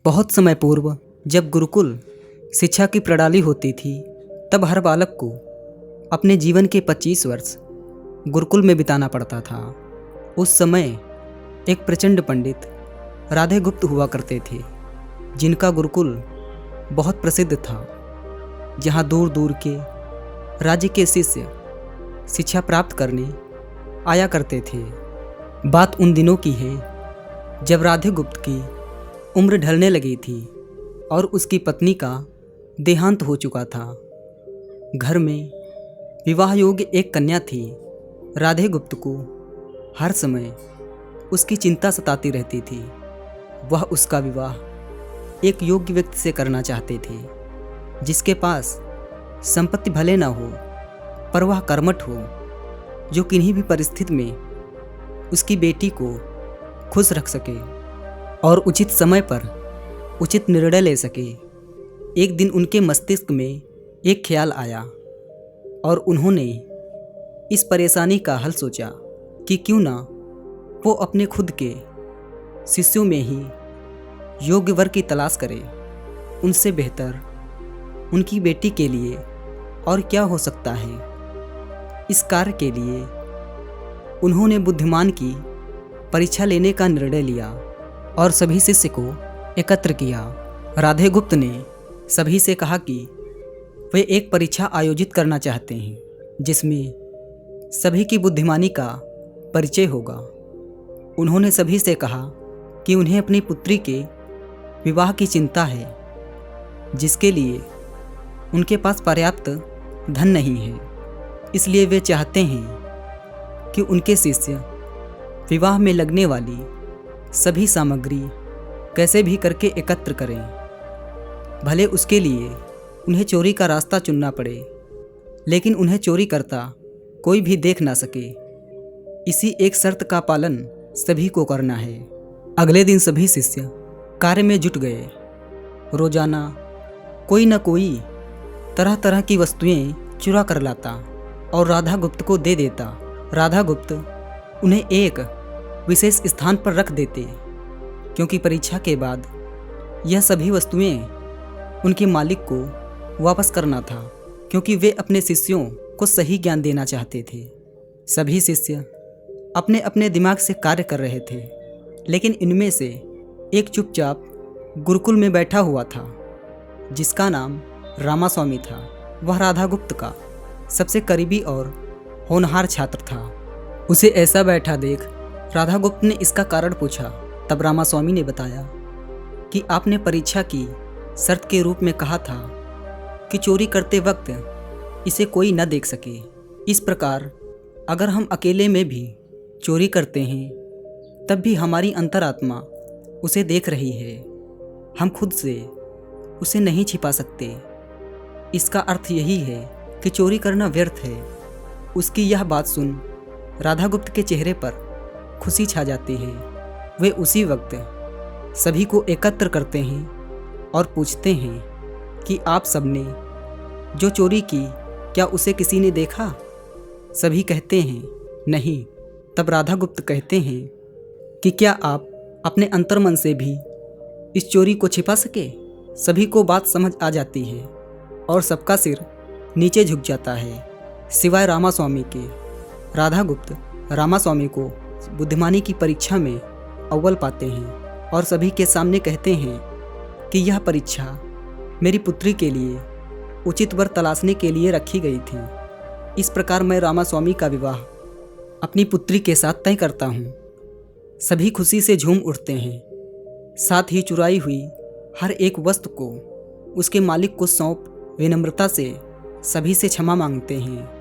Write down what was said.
बहुत समय पूर्व जब गुरुकुल शिक्षा की प्रणाली होती थी, तब हर बालक को अपने जीवन के 25 वर्ष गुरुकुल में बिताना पड़ता था। उस समय एक प्रचंड पंडित राधे गुप्त हुआ करते थे, जिनका गुरुकुल बहुत प्रसिद्ध था, जहाँ दूर दूर के राज्य के शिष्य शिक्षा प्राप्त करने आया करते थे। बात उन दिनों की है जब राधे गुप्त की उम्र ढलने लगी थी और उसकी पत्नी का देहांत हो चुका था। घर में विवाह योग्य एक कन्या थी। राधे गुप्त को हर समय उसकी चिंता सताती रहती थी। वह उसका विवाह एक योग्य व्यक्ति से करना चाहते थे, जिसके पास संपत्ति भले ना हो, पर वह कर्मठ हो, जो किन्हीं भी परिस्थिति में उसकी बेटी को खुश रख सके और उचित समय पर उचित निर्णय ले सके। एक दिन उनके मस्तिष्क में एक ख्याल आया और उन्होंने इस परेशानी का हल सोचा कि क्यों ना वो अपने खुद के शिष्यों में ही योग्य वर की तलाश करें। उनसे बेहतर उनकी बेटी के लिए और क्या हो सकता है। इस कार्य के लिए उन्होंने बुद्धिमान की परीक्षा लेने का निर्णय लिया और सभी शिष्य को एकत्र किया। राधे गुप्त ने सभी से कहा कि वे एक परीक्षा आयोजित करना चाहते हैं, जिसमें सभी की बुद्धिमानी का परिचय होगा। उन्होंने सभी से कहा कि उन्हें अपनी पुत्री के विवाह की चिंता है, जिसके लिए उनके पास पर्याप्त धन नहीं है। इसलिए वे चाहते हैं कि उनके शिष्य विवाह में लगने वाली सभी सामग्री कैसे भी करके एकत्र करें, भले उसके लिए उन्हें चोरी का रास्ता चुनना पड़े, लेकिन उन्हें चोरी करता कोई भी देख ना सके। इसी एक शर्त का पालन सभी को करना है। अगले दिन सभी शिष्य कार्य में जुट गए। रोजाना कोई न कोई तरह तरह की वस्तुएं चुरा कर लाता और राधा गुप्त को दे देता। राधा गुप्त उन्हें एक विशेष स्थान पर रख देते, क्योंकि परीक्षा के बाद यह सभी वस्तुएं उनके मालिक को वापस करना था, क्योंकि वे अपने शिष्यों को सही ज्ञान देना चाहते थे। सभी शिष्य अपने अपने दिमाग से कार्य कर रहे थे, लेकिन इनमें से एक चुपचाप गुरुकुल में बैठा हुआ था, जिसका नाम रामास्वामी था। वह राधा गुप्त का सबसे करीबी और होनहार छात्र था। उसे ऐसा बैठा देख राधा गुप्त ने इसका कारण पूछा। तब रामास्वामी ने बताया कि आपने परीक्षा की शर्त के रूप में कहा था कि चोरी करते वक्त इसे कोई न देख सके। इस प्रकार अगर हम अकेले में भी चोरी करते हैं, तब भी हमारी अंतरात्मा उसे देख रही है। हम खुद से उसे नहीं छिपा सकते। इसका अर्थ यही है कि चोरी करना व्यर्थ है। उसकी यह बात सुन राधा गुप्त के चेहरे पर खुशी छा जाती है। वे उसी वक्त सभी को एकत्र करते हैं और पूछते हैं कि आप सबने जो चोरी की, क्या उसे किसी ने देखा? सभी कहते हैं नहीं। तब राधा गुप्त कहते हैं कि क्या आप अपने अंतर्मन से भी इस चोरी को छिपा सके? सभी को बात समझ आ जाती है और सबका सिर नीचे झुक जाता है, सिवाय रामास्वामी के। राधा गुप्त रामास्वामी को बुद्धिमानी की परीक्षा में अव्वल पाते हैं और सभी के सामने कहते हैं कि यह परीक्षा मेरी पुत्री के लिए उचित वर तलाशने के लिए रखी गई थी। इस प्रकार मैं रामास्वामी का विवाह अपनी पुत्री के साथ तय करता हूँ। सभी खुशी से झूम उठते हैं। साथ ही चुराई हुई हर एक वस्तु को उसके मालिक को सौंप विनम्रता से सभी से क्षमा मांगते हैं।